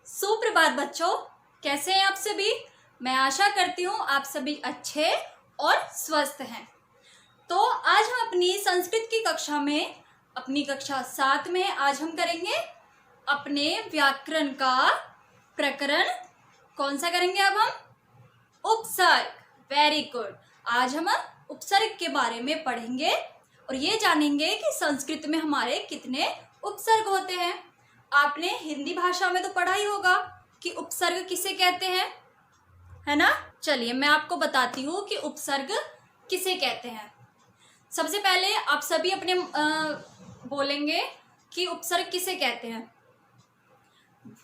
सुप्रभात बच्चों, कैसे हैं आप सभी। मैं आशा करती हूँ आप सभी अच्छे और स्वस्थ हैं। तो आज हम अपनी संस्कृत की कक्षा में, अपनी कक्षा 7 में आज हम करेंगे अपने व्याकरण का प्रकरण। कौन सा करेंगे अब हम? उपसर्ग। Very good. आज हम उपसर्ग के बारे में पढ़ेंगे और ये जानेंगे कि संस्कृत में हमारे कितने उपसर्ग होते हैं। आपने हिंदी भाषा में तो पढ़ा ही होगा कि उपसर्ग किसे कहते हैं, है ना। चलिए मैं आपको बताती हूँ कि उपसर्ग किसे कहते हैं। सबसे पहले आप सभी अपने बोलेंगे कि उपसर्ग किसे कहते हैं।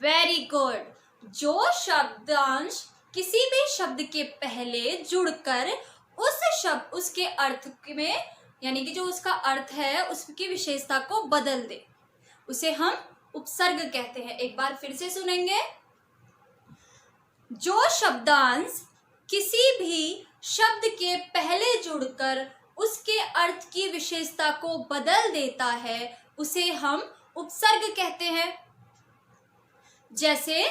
Very good. जो शब्दांश किसी भी शब्द के पहले जुड़कर उसके अर्थ में, यानी कि जो उसका अर्थ है उसकी विशेषता को बदल दे, उसे हम उपसर्ग कहते हैं। एक बार फिर से सुनेंगे। जो शब्दांश किसी भी शब्द के पहले जुड़कर उसके अर्थ की विशेषता को बदल देता है उसे हम उपसर्ग कहते हैं। जैसे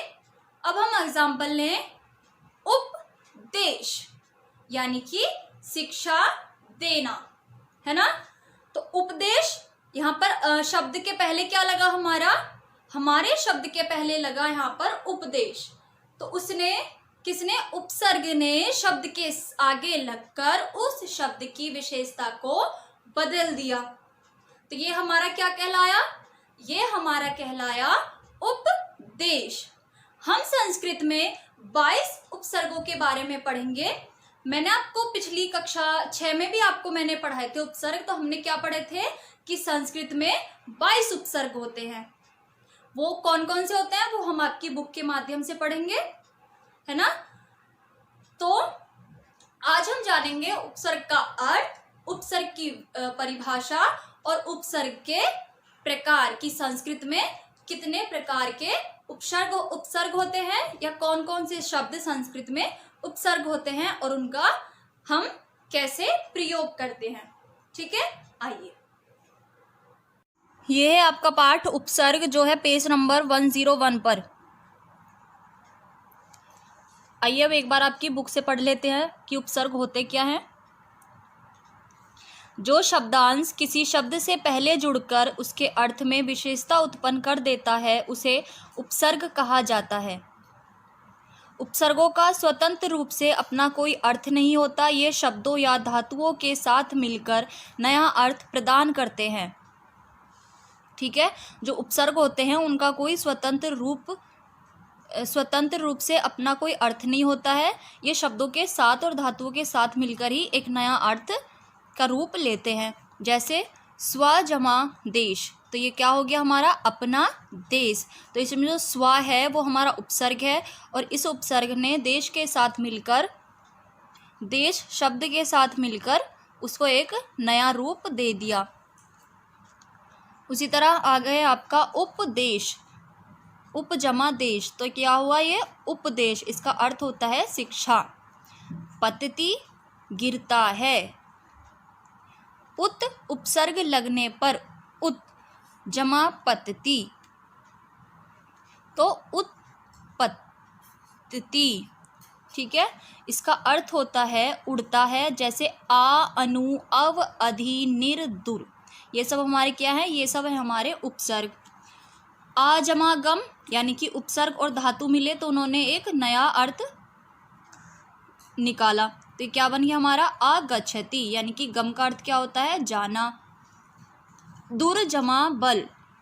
अब हम एग्जाम्पल लें, उपदेश यानी कि शिक्षा देना, है ना। तो उपदेश, यहाँ पर शब्द के पहले क्या लगा हमारे शब्द के पहले लगा यहाँ पर उपदेश। तो किसने? उपसर्ग ने शब्द के आगे लगकर उस शब्द की विशेषता को बदल दिया। तो ये हमारा क्या कहलाया? ये हमारा कहलाया उपदेश। हम संस्कृत में 22 उपसर्गों के बारे में पढ़ेंगे। मैंने आपको पिछली कक्षा 6 में भी आपको मैंने पढ़ाए थे उपसर्ग। तो हमने क्या पढ़े थे कि संस्कृत में 22 उपसर्ग होते हैं। वो कौन कौन से होते हैं वो हम आपकी बुक के माध्यम से पढ़ेंगे, है ना। तो आज हम जानेंगे उपसर्ग का अर्थ, उपसर्ग की परिभाषा और उपसर्ग के प्रकार की संस्कृत में कितने प्रकार के उपसर्ग होते हैं या कौन कौन से शब्द संस्कृत में उपसर्ग होते हैं और उनका हम कैसे प्रयोग करते हैं। ठीक है, आइए। ये है आपका पाठ उपसर्ग जो है पेज नंबर 101 पर। आइए अब एक बार आपकी बुक से पढ़ लेते हैं कि उपसर्ग होते क्या हैं। जो शब्दांश किसी शब्द से पहले जुड़कर उसके अर्थ में विशेषता उत्पन्न कर देता है उसे उपसर्ग कहा जाता है। उपसर्गों का स्वतंत्र रूप से अपना कोई अर्थ नहीं होता। ये शब्दों या धातुओं के साथ मिलकर नया अर्थ प्रदान करते हैं। ठीक है, जो उपसर्ग होते हैं उनका कोई स्वतंत्र रूप से अपना कोई अर्थ नहीं होता है। ये शब्दों के साथ और धातुओं के साथ मिलकर ही एक नया अर्थ का रूप लेते हैं। जैसे स्व जमा देश, तो ये क्या हो गया हमारा? अपना देश। तो इसमें जो स्व है वो हमारा उपसर्ग है और इस उपसर्ग ने देश के साथ मिलकर, देश शब्द के साथ मिलकर उसको एक नया रूप दे दिया। उसी तरह आ गए आपका उपदेश, उपजमा देश, तो क्या हुआ? ये उपदेश, इसका अर्थ होता है शिक्षा। पतति गिरता है। उत उपसर्ग लगने पर उत जमा पतति, तो उत्पत्ति। ठीक है, इसका अर्थ होता है उड़ता है। जैसे आ, अनु, अव, अधि, निर, दुर, ये सब हमारे क्या है? ये सब है हमारे उपसर्ग। आ जमा गम, यानी कि उपसर्ग और धातु मिले तो उन्होंने एक नया अर्थ निकाला। तो क्या बन गया हमारा? आगच्छति, यानी कि गम का अर्थ क्या होता है? जाना। दुर जमा बल,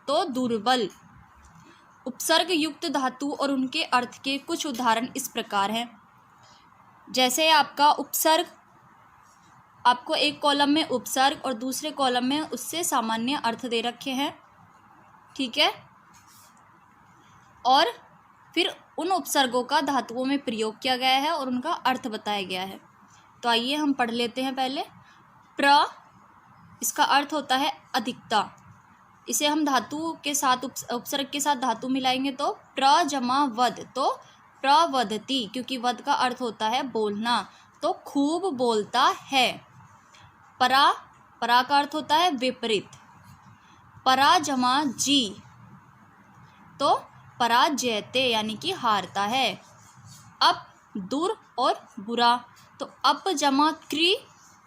तो दुर्बल। उपसर्ग युक्त धातु और उनके अर्थ के कुछ उदाहरण इस प्रकार हैं। जैसे आपका उपसर्ग, आपको एक कॉलम में उपसर्ग और दूसरे कॉलम में उससे सामान्य अर्थ दे रखे हैं। ठीक है, और फिर उन उपसर्गों का धातुओं में प्रयोग किया गया है और उनका अर्थ बताया गया है। तो आइए हम पढ़ लेते हैं पहले। प्र, इसका अर्थ होता है अधिकता। इसे हम धातु के साथ, उपसर्ग के साथ धातु मिलाएंगे तो प्र जमा वद, तो प्रवदति, क्योंकि वद का अर्थ होता है बोलना, तो खूब बोलता है। परा, परा का अर्थ होता है विपरीत। परा जमा जी, तो पराजयते यानी कि हारता है। अप दूर और बुरा, तो अप जमा क्री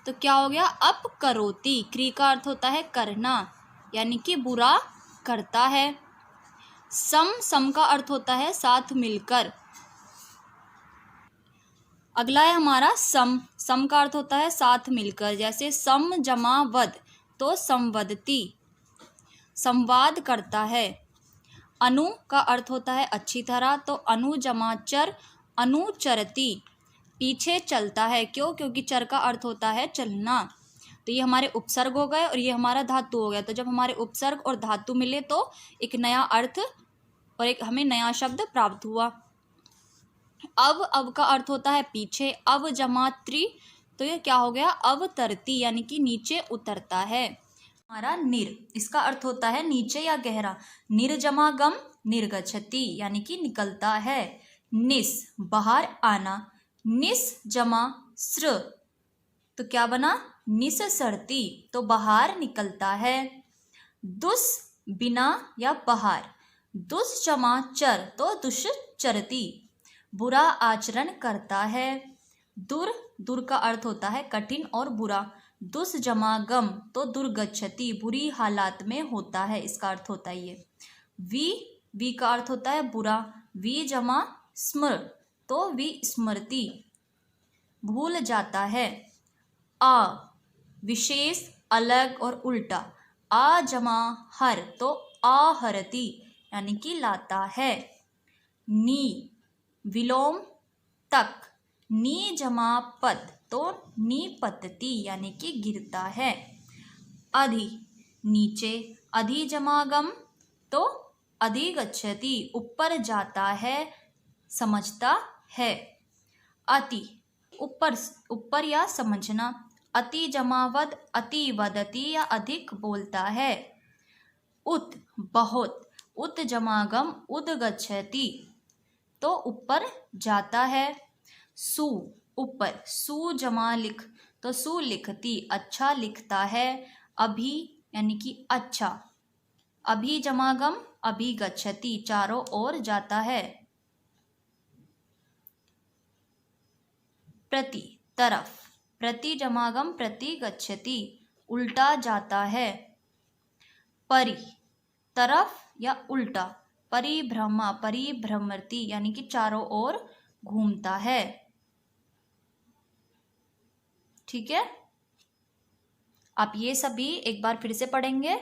तो क्या हो गया, अप करोति। क्री का अर्थ होता है करना, यानी कि बुरा करता है। सम का अर्थ होता है साथ मिलकर। अगला है हमारा सम का अर्थ होता है साथ मिलकर, जैसे सम जमा वद तो संवदती, संवाद करता है। अनु का अर्थ होता है अच्छी तरह, तो अनु जमा चर अनुचरती, पीछे चलता है। क्यों? क्योंकि चर का अर्थ होता है चलना। तो ये हमारे उपसर्ग हो गए और ये हमारा धातु हो गया। तो जब हमारे उपसर्ग और धातु मिले तो एक नया अर्थ और एक हमें नया शब्द प्राप्त हुआ। अब का अर्थ होता है पीछे, अव जमा त्रि तो ये क्या हो गया, अवतरती यानी कि नीचे उतरता है। हमारा निर, इसका अर्थ होता है नीचे या गहरा। निर्जमा गम निर्गच्छति यानी कि निकलता है। निस बाहर आना, निस जमा स्र तो क्या बना, निससरती तो बाहर निकलता है। दुस बिना या बाहर, दुस जमा चर तो दुष्चरती बुरा आचरण करता है। दूर का अर्थ होता है कठिन और बुरा। दुस जमा गम तो दुर्गच्छति बुरी हालात में होता है, इसका अर्थ होता है ये। वी का अर्थ होता है बुरा। वी जमा स्मर तो विस्मृति भूल जाता है। आ विशेष अलग और उल्टा, आ जमा हर तो आहरती यानी कि लाता है। नी विलोम तक, नी जमा पद तो निपतती यानी कि गिरता है। अधि नीचे, अधि जमा गम तो अधिगच्छति ऊपर जाता है, समझता है। अति ऊपर या समझना, अति जमावद अति वदती या अधिक बोलता है। उत बहुत, उत जमागम उदगच्छति तो ऊपर जाता है। सु ऊपर, सु जमा लिख तो सुलिखती अच्छा लिखता है। अभी यानी कि अच्छा, अभी जमागम अभिगच्छति चारों ओर जाता है। प्रति तरफ, प्रति जमागम प्रति गच्छति उल्टा जाता है। परि तरफ या उल्टा, परिभ्रमा परिभ्रमति यानी कि चारों ओर घूमता है। ठीक है, आप ये सभी एक बार फिर से पढ़ेंगे।